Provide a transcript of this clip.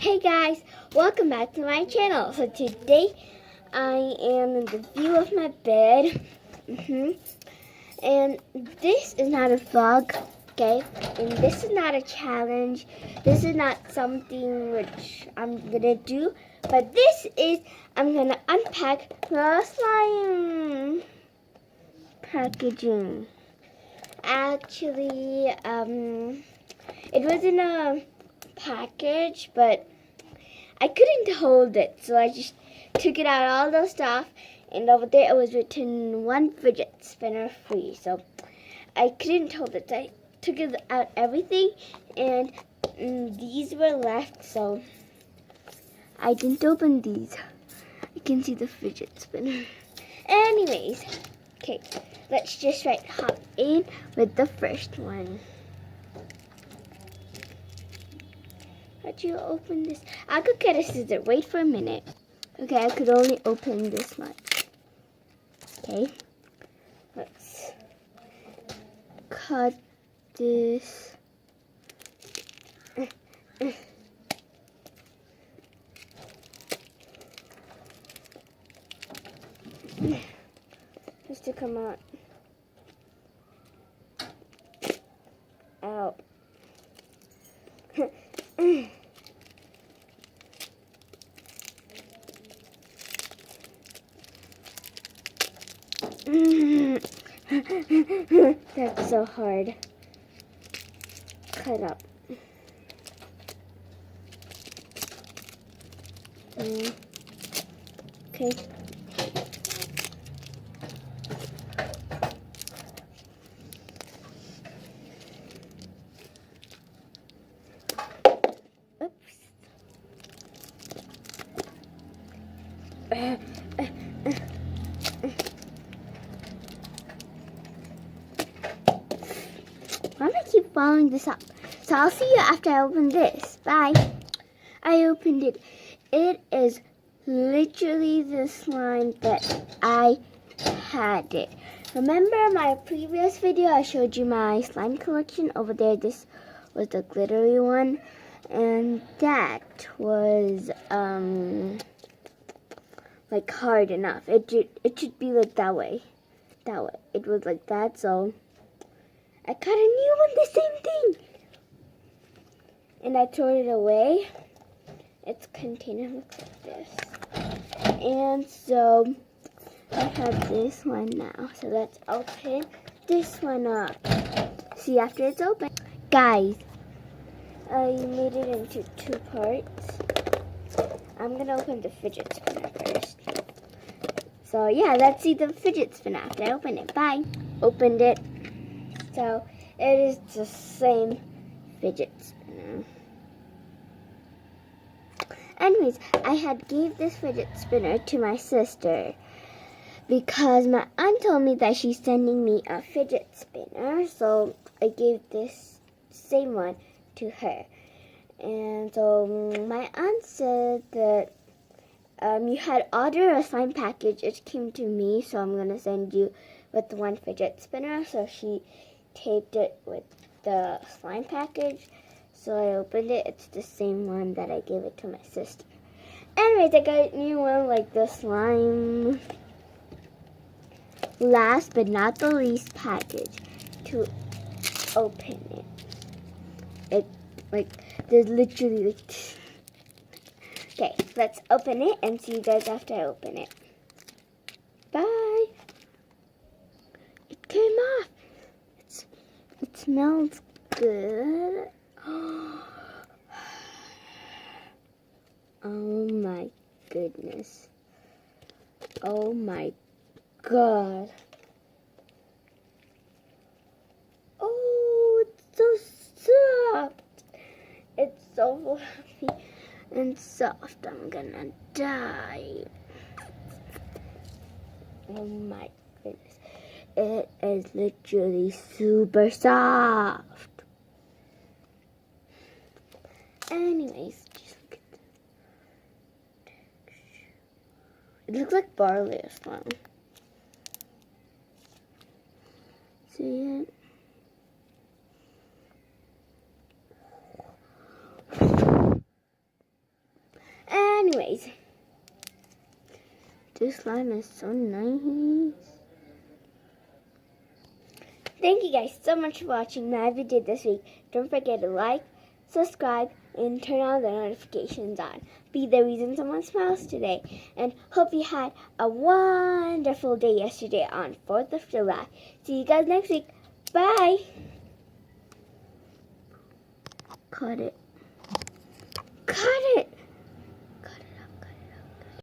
Hey guys, welcome back to my channel. So today I am in the view of my bed. And this is not a vlog, okay? And this is not a challenge. This is not something which I'm gonna do. But this is, I'm gonna unpack the slime packaging. Actually, it was in a package, but I couldn't hold it, so I just took it out, all those stuff, and over there it was written 1 fidget spinner free, so I couldn't hold it. So I took it out everything, and these were left, so I didn't open these. You can see the fidget spinner. Anyways, okay, let's just hop in with the first one. How'd you open this? I could get a scissor. Wait for a minute. Okay, I could only open this much. Okay, let's cut this. Just to come out. Out. That's so hard. Cut up. Okay. Oops. Why am I keep following this up? So I'll see you after I open this. Bye. I opened it. It is literally the slime that I had it. Remember my previous video? I showed you my slime collection over there. This was the glittery one. And that was like hard enough. It should be like that way. That way. It was like that, so I got a new one, the same thing. And I threw it away. Its container looks like this. And so I have this one now. So let's open this one up. See after it's open. Guys, I made it into 2 parts. I'm going to open the fidget spinner first. So yeah, let's see the fidget spinner after I open it. Bye. Opened it. So it is the same fidget spinner. Anyways, I had gave this fidget spinner to my sister because my aunt told me that she's sending me a fidget spinner. So I gave this same one to her. And so my aunt said that you had ordered a slime package. It came to me, so I'm going to send you with the 1 fidget spinner. So she taped it with the slime package. So I opened it. It's the same one that I gave it to my sister. Anyways, I got a new one like the slime. Last but not the least package to open it. It like there's literally like. Okay, let's open it and see you guys after I open it. Bye. It came off. It smells good. Oh my goodness. Oh my God. Oh, it's so soft. It's so fluffy and soft. I'm gonna die. Oh my goodness. It is literally super soft. Anyways, just look at the texture. It looks like barley as well. See it? This slime is so nice. Thank you guys so much for watching my video this week. Don't forget to like, subscribe, and turn on the notifications on. Be the reason someone smiles today. And hope you had a wonderful day yesterday on 4th of July. See you guys next week. Bye. Cut it. Cut it.